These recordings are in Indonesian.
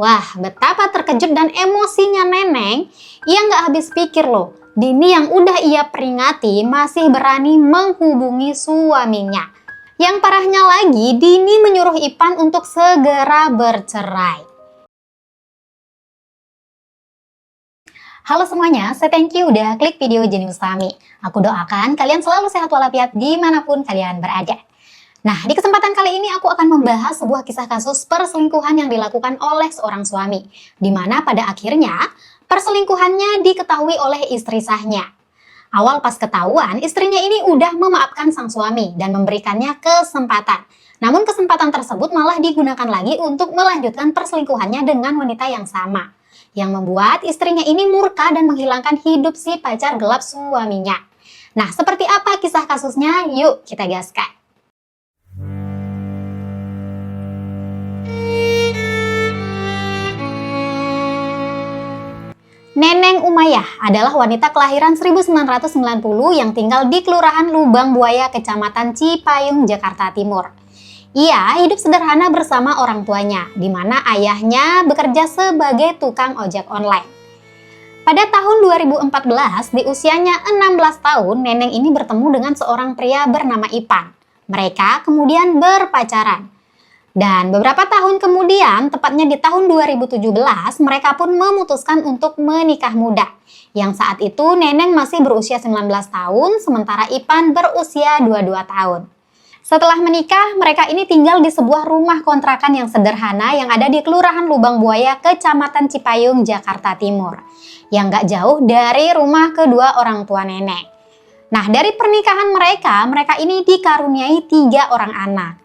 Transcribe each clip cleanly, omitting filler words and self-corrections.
Wah, betapa terkejut dan emosinya Neneng. Ia nggak habis pikir loh. Dini yang udah ia peringati masih berani menghubungi suaminya. Yang parahnya lagi, Dini menyuruh Ipan untuk segera bercerai. Halo semuanya, saya thank you udah klik video Jenius Tami. Aku doakan kalian selalu sehat walafiat dimanapun kalian berada. Nah, di kesempatan kali ini aku akan membahas sebuah kisah kasus perselingkuhan yang dilakukan oleh seorang suami, di mana pada akhirnya perselingkuhannya diketahui oleh istri sahnya. Awal pas ketahuan, istrinya ini udah memaafkan sang suami dan memberikannya kesempatan. Namun kesempatan tersebut malah digunakan lagi untuk melanjutkan perselingkuhannya dengan wanita yang sama, yang membuat istrinya ini murka dan menghilangkan hidup si pacar gelap suaminya. Nah, seperti apa kisah kasusnya? Yuk kita gaskan. Neneng Umayyah adalah wanita kelahiran 1990 yang tinggal di Kelurahan Lubang Buaya, Kecamatan Cipayung, Jakarta Timur. Ia hidup sederhana bersama orang tuanya, di mana ayahnya bekerja sebagai tukang ojek online. Pada tahun 2014, di usianya 16 tahun, Neneng ini bertemu dengan seorang pria bernama Ipan. Mereka kemudian berpacaran. Dan beberapa tahun kemudian, tepatnya di tahun 2017, mereka pun memutuskan untuk menikah muda. Yang saat itu Neneng masih berusia 19 tahun, sementara Ipan berusia 22 tahun. Setelah menikah, mereka ini tinggal di sebuah rumah kontrakan yang sederhana yang ada di Kelurahan Lubang Buaya, Kecamatan Cipayung, Jakarta Timur. Yang gak jauh dari rumah kedua orang tua Neneng. Nah, dari pernikahan mereka ini dikaruniai 3 orang anak.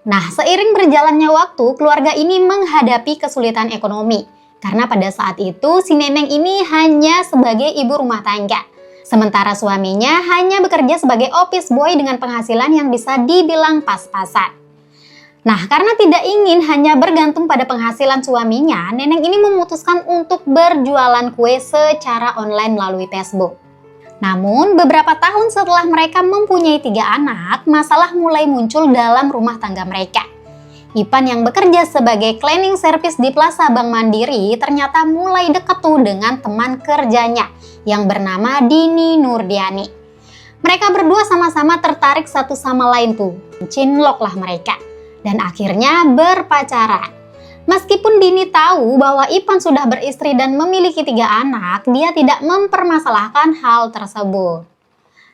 Nah, seiring berjalannya waktu, keluarga ini menghadapi kesulitan ekonomi. Karena pada saat itu, si Neneng ini hanya sebagai ibu rumah tangga. Sementara suaminya hanya bekerja sebagai office boy dengan penghasilan yang bisa dibilang pas-pasan. Nah, karena tidak ingin hanya bergantung pada penghasilan suaminya, Neneng ini memutuskan untuk berjualan kue secara online melalui Facebook. Namun, beberapa tahun setelah mereka mempunyai 3 anak, masalah mulai muncul dalam rumah tangga mereka. Ipan yang bekerja sebagai cleaning service di Plaza Bank Mandiri ternyata mulai dekat tuh dengan teman kerjanya yang bernama Dini Nurdiani. Mereka berdua sama-sama tertarik satu sama lain tuh, cinlok lah mereka, dan akhirnya berpacaran. Meskipun Dini tahu bahwa Ipan sudah beristri dan memiliki 3 anak, dia tidak mempermasalahkan hal tersebut.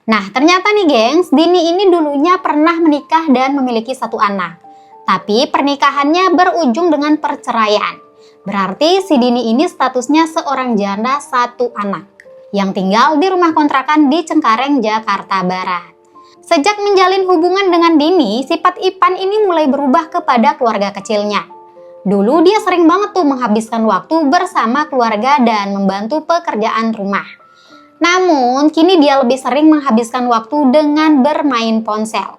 Nah, ternyata nih gengs, Dini ini dulunya pernah menikah dan memiliki 1 anak. Tapi pernikahannya berujung dengan perceraian. Berarti si Dini ini statusnya seorang janda 1 anak, yang tinggal di rumah kontrakan di Cengkareng, Jakarta Barat. Sejak menjalin hubungan dengan Dini, sifat Ipan ini mulai berubah kepada keluarga kecilnya. Dulu dia sering banget tuh menghabiskan waktu bersama keluarga dan membantu pekerjaan rumah. Namun, kini dia lebih sering menghabiskan waktu dengan bermain ponsel.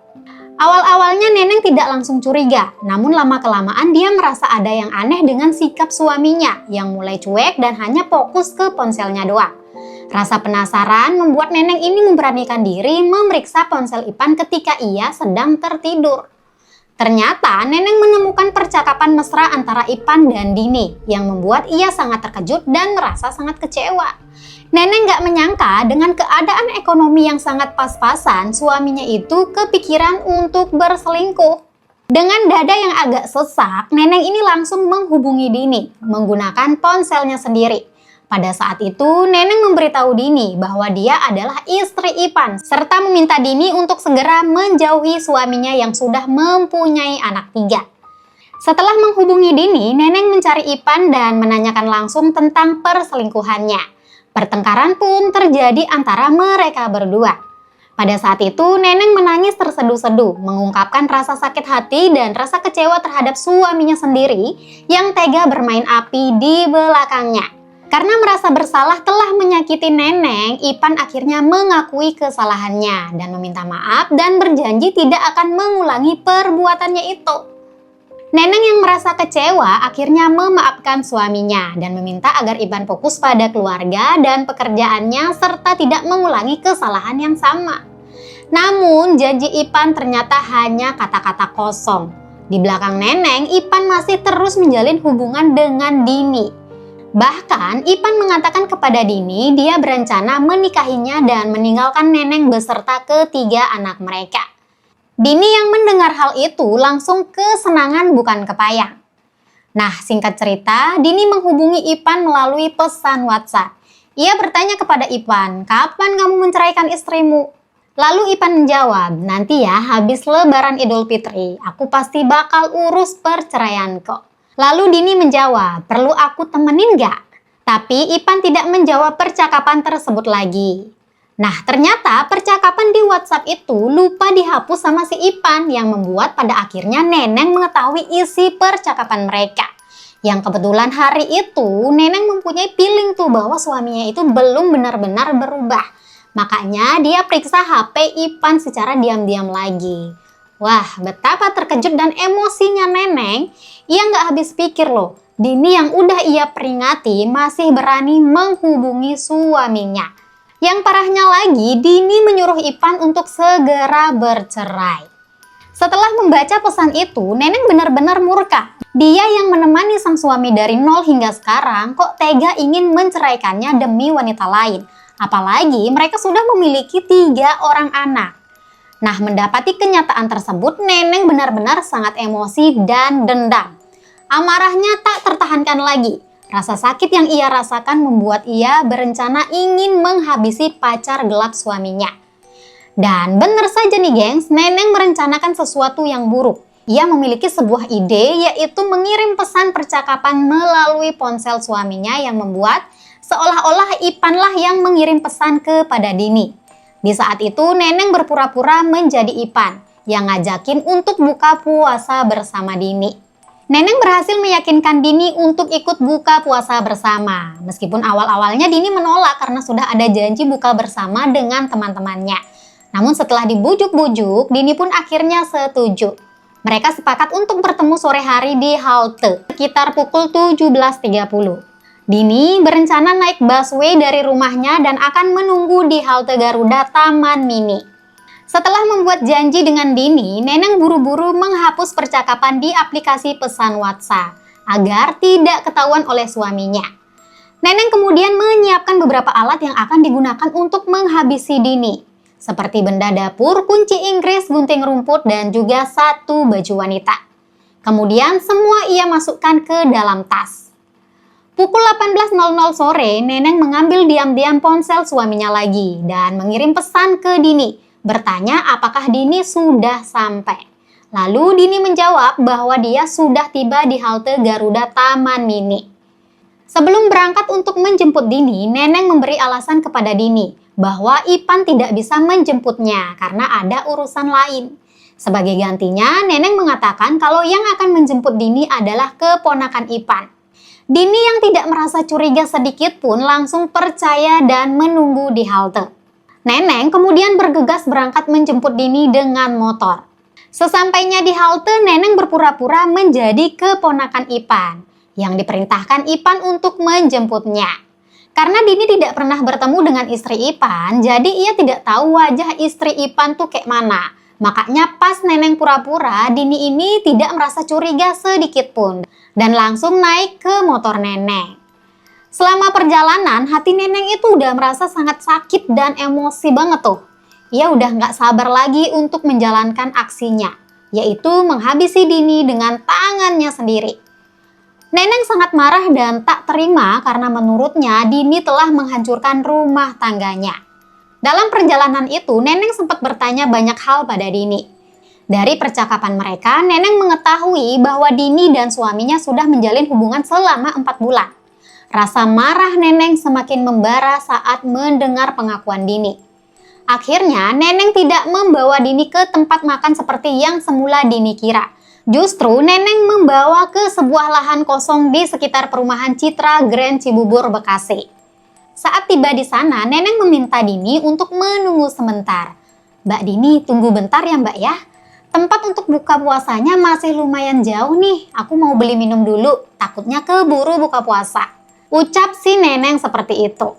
Awal-awalnya Neneng tidak langsung curiga, namun lama-kelamaan dia merasa ada yang aneh dengan sikap suaminya yang mulai cuek dan hanya fokus ke ponselnya doang. Rasa penasaran membuat Neneng ini memberanikan diri memeriksa ponsel Ipan ketika ia sedang tertidur. Ternyata Neneng menemukan percakapan mesra antara Ipan dan Dini yang membuat ia sangat terkejut dan merasa sangat kecewa. Neneng gak menyangka dengan keadaan ekonomi yang sangat pas-pasan, suaminya itu kepikiran untuk berselingkuh. Dengan dada yang agak sesak, Neneng ini langsung menghubungi Dini menggunakan ponselnya sendiri. Pada saat itu, Neneng memberitahu Dini bahwa dia adalah istri Ipan, serta meminta Dini untuk segera menjauhi suaminya yang sudah mempunyai anak 3. Setelah menghubungi Dini, Neneng mencari Ipan dan menanyakan langsung tentang perselingkuhannya. Pertengkaran pun terjadi antara mereka berdua. Pada saat itu, Neneng menangis terseduh-seduh, mengungkapkan rasa sakit hati dan rasa kecewa terhadap suaminya sendiri yang tega bermain api di belakangnya. Karena merasa bersalah telah menyakiti Neneng, Ipan akhirnya mengakui kesalahannya dan meminta maaf dan berjanji tidak akan mengulangi perbuatannya itu. Neneng yang merasa kecewa akhirnya memaafkan suaminya dan meminta agar Ipan fokus pada keluarga dan pekerjaannya serta tidak mengulangi kesalahan yang sama. Namun janji Ipan ternyata hanya kata-kata kosong. Di belakang Neneng, Ipan masih terus menjalin hubungan dengan Dini. Bahkan, Ipan mengatakan kepada Dini dia berencana menikahinya dan meninggalkan Neneng beserta ketiga anak mereka. Dini yang mendengar hal itu langsung kesenangan bukan kepayang. Nah, singkat cerita, Dini menghubungi Ipan melalui pesan WhatsApp. Ia bertanya kepada Ipan, "Kapan kamu menceraikan istrimu?" Lalu Ipan menjawab, "Nanti ya, habis Lebaran Idul Fitri, aku pasti bakal urus perceraian kok." Lalu Dini menjawab, "Perlu aku temenin gak?" Tapi Ipan tidak menjawab percakapan tersebut lagi. Nah, ternyata percakapan di WhatsApp itu lupa dihapus sama si Ipan yang membuat pada akhirnya Neneng mengetahui isi percakapan mereka. Yang kebetulan hari itu Neneng mempunyai feeling tuh bahwa suaminya itu belum benar-benar berubah. Makanya dia periksa HP Ipan secara diam-diam lagi. Wah, betapa terkejut dan emosinya Neneng. Ia nggak habis pikir loh, Dini yang udah ia peringati masih berani menghubungi suaminya. Yang parahnya lagi, Dini menyuruh Ipan untuk segera bercerai. Setelah membaca pesan itu, Neneng benar-benar murka. Dia yang menemani sang suami dari nol hingga sekarang kok tega ingin menceraikannya demi wanita lain. Apalagi mereka sudah memiliki 3 orang anak. Nah, mendapati kenyataan tersebut, Neneng benar-benar sangat emosi dan dendam. Amarahnya tak tertahankan lagi. Rasa sakit yang ia rasakan membuat ia berencana ingin menghabisi pacar gelap suaminya. Dan benar saja nih gengs, Neneng merencanakan sesuatu yang buruk. Ia memiliki sebuah ide, yaitu mengirim pesan percakapan melalui ponsel suaminya yang membuat seolah-olah Ipan lah yang mengirim pesan kepada Dini. Di saat itu Neneng berpura-pura menjadi Ipan yang ngajakin untuk buka puasa bersama Dini. Neneng berhasil meyakinkan Dini untuk ikut buka puasa bersama. Meskipun awal-awalnya Dini menolak karena sudah ada janji buka bersama dengan teman-temannya. Namun setelah dibujuk-bujuk, Dini pun akhirnya setuju. Mereka sepakat untuk bertemu sore hari di halte sekitar pukul 17.30. Dini berencana naik busway dari rumahnya dan akan menunggu di halte Garuda Taman Mini. Setelah membuat janji dengan Dini, Neneng buru-buru menghapus percakapan di aplikasi pesan WhatsApp agar tidak ketahuan oleh suaminya. Neneng kemudian menyiapkan beberapa alat yang akan digunakan untuk menghabisi Dini, seperti benda dapur, kunci Inggris, gunting rumput, dan juga 1 baju wanita. Kemudian semua ia masukkan ke dalam tas. Pukul 18.00 sore, Neneng mengambil diam-diam ponsel suaminya lagi dan mengirim pesan ke Dini, bertanya apakah Dini sudah sampai. Lalu Dini menjawab bahwa dia sudah tiba di halte Garuda Taman Mini. Sebelum berangkat untuk menjemput Dini, Neneng memberi alasan kepada Dini bahwa Ipan tidak bisa menjemputnya karena ada urusan lain. Sebagai gantinya, Neneng mengatakan kalau yang akan menjemput Dini adalah keponakan Ipan. Dini yang tidak merasa curiga sedikit pun langsung percaya dan menunggu di halte. Neneng kemudian bergegas berangkat menjemput Dini dengan motor. Sesampainya di halte, Neneng berpura-pura menjadi keponakan Ipan yang diperintahkan Ipan untuk menjemputnya. Karena Dini tidak pernah bertemu dengan istri Ipan, jadi ia tidak tahu wajah istri Ipan tuh kayak mana. Makanya pas Neneng pura-pura, Dini ini tidak merasa curiga sedikit pun dan langsung naik ke motor Neneng. Selama perjalanan, hati Neneng itu udah merasa sangat sakit dan emosi banget tuh. Ia udah nggak sabar lagi untuk menjalankan aksinya, yaitu menghabisi Dini dengan tangannya sendiri. Neneng sangat marah dan tak terima karena menurutnya Dini telah menghancurkan rumah tangganya. Dalam perjalanan itu, Neneng sempat bertanya banyak hal pada Dini. Dari percakapan mereka, Neneng mengetahui bahwa Dini dan suaminya sudah menjalin hubungan selama 4 bulan. Rasa marah Neneng semakin membara saat mendengar pengakuan Dini. Akhirnya, Neneng tidak membawa Dini ke tempat makan seperti yang semula Dini kira. Justru, Neneng membawa ke sebuah lahan kosong di sekitar perumahan Citra Grand Cibubur, Bekasi. Saat tiba di sana, Neneng meminta Dini untuk menunggu sebentar. "Mbak Dini, tunggu bentar ya Mbak ya. Tempat untuk buka puasanya masih lumayan jauh nih. Aku mau beli minum dulu, takutnya keburu buka puasa." Ucap si Neneng seperti itu.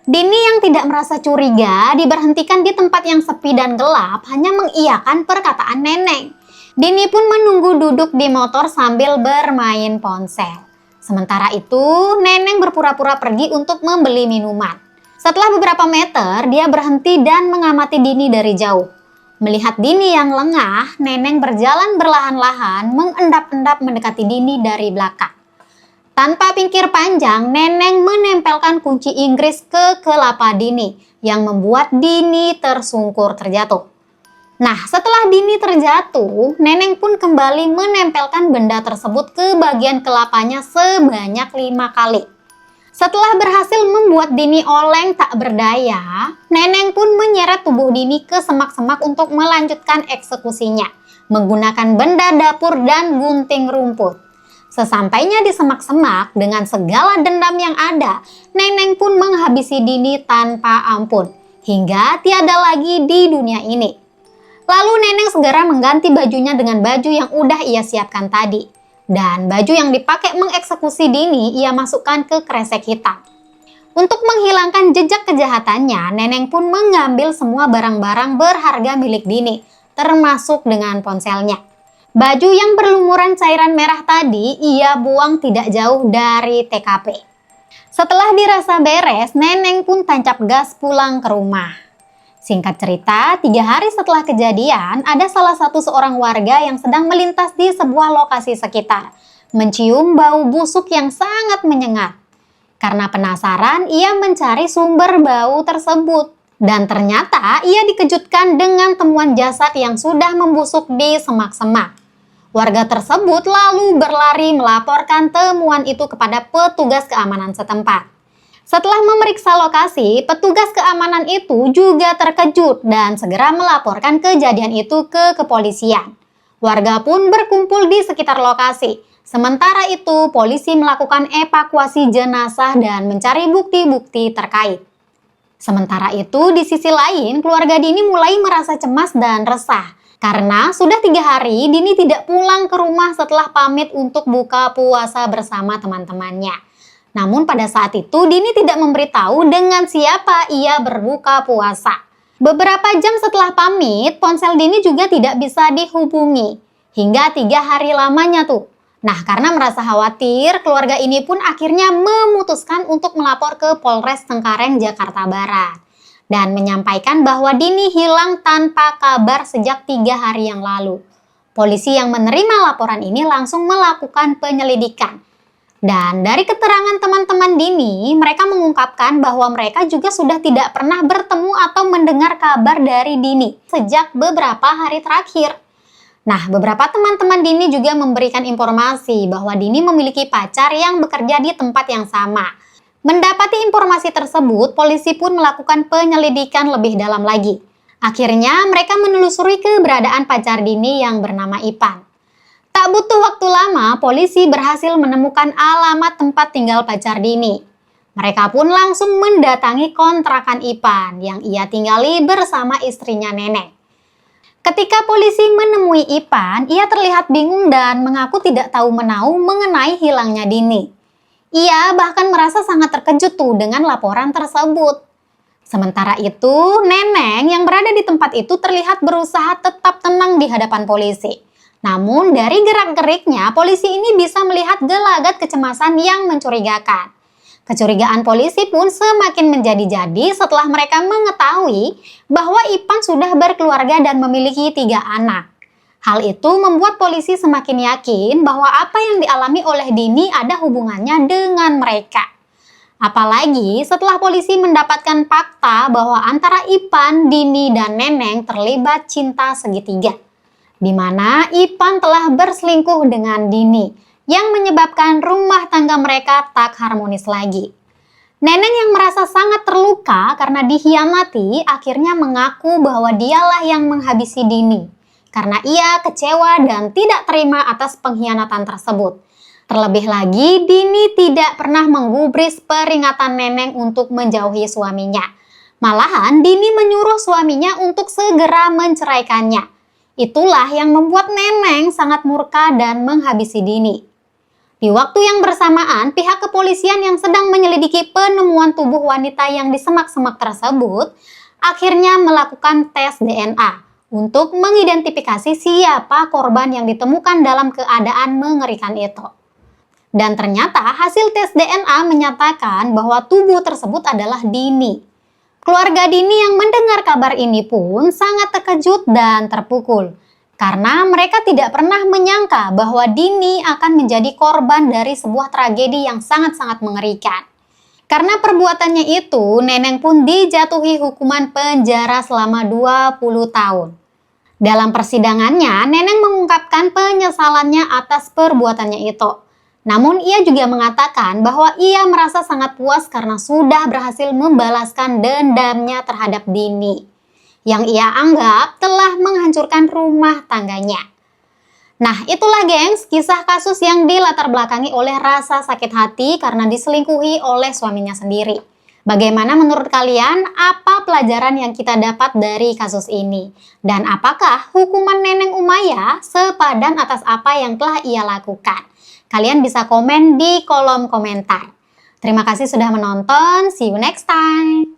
Dini yang tidak merasa curiga diberhentikan di tempat yang sepi dan gelap hanya mengiyakan perkataan Neneng. Dini pun menunggu duduk di motor sambil bermain ponsel. Sementara itu, Neneng berpura-pura pergi untuk membeli minuman. Setelah beberapa meter, dia berhenti dan mengamati Dini dari jauh. Melihat Dini yang lengah, Neneng berjalan berlahan-lahan mengendap-endap mendekati Dini dari belakang. Tanpa pikir panjang, Neneng menempelkan kunci Inggris ke kelapa Dini yang membuat Dini tersungkur terjatuh. Nah, setelah Dini terjatuh, Neneng pun kembali menempelkan benda tersebut ke bagian kelapanya sebanyak 5 kali. Setelah berhasil membuat Dini oleng tak berdaya, Neneng pun menyeret tubuh Dini ke semak-semak untuk melanjutkan eksekusinya, menggunakan benda dapur dan gunting rumput. Sesampainya di semak-semak, dengan segala dendam yang ada, Neneng pun menghabisi Dini tanpa ampun, hingga tiada lagi di dunia ini. Lalu Neneng segera mengganti bajunya dengan baju yang udah ia siapkan tadi. Dan baju yang dipakai mengeksekusi Dini ia masukkan ke kresek hitam. Untuk menghilangkan jejak kejahatannya, Neneng pun mengambil semua barang-barang berharga milik Dini, termasuk dengan ponselnya. Baju yang berlumuran cairan merah tadi ia buang tidak jauh dari TKP. Setelah dirasa beres, Neneng pun tancap gas pulang ke rumah. Singkat cerita, 3 hari setelah kejadian, ada salah satu seorang warga yang sedang melintas di sebuah lokasi sekitar, mencium bau busuk yang sangat menyengat. Karena penasaran, ia mencari sumber bau tersebut. Dan ternyata ia dikejutkan dengan temuan jasad yang sudah membusuk di semak-semak. Warga tersebut lalu berlari melaporkan temuan itu kepada petugas keamanan setempat. Setelah memeriksa lokasi, petugas keamanan itu juga terkejut dan segera melaporkan kejadian itu ke kepolisian. Warga pun berkumpul di sekitar lokasi. Sementara itu, polisi melakukan evakuasi jenazah dan mencari bukti-bukti terkait. Sementara itu, di sisi lain, keluarga Dini mulai merasa cemas dan resah. Karena sudah 3 hari, Dini tidak pulang ke rumah setelah pamit untuk buka puasa bersama teman-temannya. Namun pada saat itu Dini tidak memberitahu dengan siapa ia berbuka puasa. Beberapa jam setelah pamit, ponsel Dini juga tidak bisa dihubungi. Hingga 3 hari lamanya tuh. Nah, karena merasa khawatir, keluarga ini pun akhirnya memutuskan untuk melapor ke Polres Cengkareng, Jakarta Barat. Dan menyampaikan bahwa Dini hilang tanpa kabar sejak 3 hari yang lalu. Polisi yang menerima laporan ini langsung melakukan penyelidikan. Dan dari keterangan teman-teman Dini, mereka mengungkapkan bahwa mereka juga sudah tidak pernah bertemu atau mendengar kabar dari Dini sejak beberapa hari terakhir. Nah, beberapa teman-teman Dini juga memberikan informasi bahwa Dini memiliki pacar yang bekerja di tempat yang sama. Mendapati informasi tersebut, polisi pun melakukan penyelidikan lebih dalam lagi. Akhirnya, mereka menelusuri keberadaan pacar Dini yang bernama Ipan. Tak butuh waktu lama, polisi berhasil menemukan alamat tempat tinggal pacar Dini. Mereka pun langsung mendatangi kontrakan Ipan yang ia tinggali bersama istrinya Neneng. Ketika polisi menemui Ipan, ia terlihat bingung dan mengaku tidak tahu menahu mengenai hilangnya Dini. Ia bahkan merasa sangat terkejut tuh dengan laporan tersebut. Sementara itu, Neneng yang berada di tempat itu terlihat berusaha tetap tenang di hadapan polisi. Namun dari gerak-geriknya, polisi ini bisa melihat gelagat kecemasan yang mencurigakan. Kecurigaan polisi pun semakin menjadi-jadi setelah mereka mengetahui bahwa Ipan sudah berkeluarga dan memiliki 3 anak. Hal itu membuat polisi semakin yakin bahwa apa yang dialami oleh Dini ada hubungannya dengan mereka. Apalagi setelah polisi mendapatkan fakta bahwa antara Ipan, Dini, dan Neneng terlibat cinta segitiga, di mana Ipan telah berselingkuh dengan Dini, yang menyebabkan rumah tangga mereka tak harmonis lagi. Neneng yang merasa sangat terluka karena dikhianati, akhirnya mengaku bahwa dialah yang menghabisi Dini, karena ia kecewa dan tidak terima atas pengkhianatan tersebut. Terlebih lagi, Dini tidak pernah menggubris peringatan Neneng untuk menjauhi suaminya. Malahan, Dini menyuruh suaminya untuk segera menceraikannya. Itulah yang membuat Neneng sangat murka dan menghabisi Dini. Di waktu yang bersamaan, pihak kepolisian yang sedang menyelidiki penemuan tubuh wanita yang di semak-semak tersebut akhirnya melakukan tes DNA untuk mengidentifikasi siapa korban yang ditemukan dalam keadaan mengerikan itu. Dan ternyata hasil tes DNA menyatakan bahwa tubuh tersebut adalah Dini. Keluarga Dini yang mendengar kabar ini pun sangat terkejut dan terpukul, karena mereka tidak pernah menyangka bahwa Dini akan menjadi korban dari sebuah tragedi yang sangat-sangat mengerikan. Karena perbuatannya itu, Neneng pun dijatuhi hukuman penjara selama 20 tahun. Dalam persidangannya, Neneng mengungkapkan penyesalannya atas perbuatannya itu. Namun ia juga mengatakan bahwa ia merasa sangat puas karena sudah berhasil membalaskan dendamnya terhadap Dini, yang ia anggap telah menghancurkan rumah tangganya. Nah, itulah gengs, kisah kasus yang dilatar belakangi oleh rasa sakit hati karena diselingkuhi oleh suaminya sendiri. Bagaimana menurut kalian? Apa pelajaran yang kita dapat dari kasus ini? Dan apakah hukuman Neneng Umayyah sepadan atas apa yang telah ia lakukan? Kalian bisa komen di kolom komentar. Terima kasih sudah menonton. See you next time.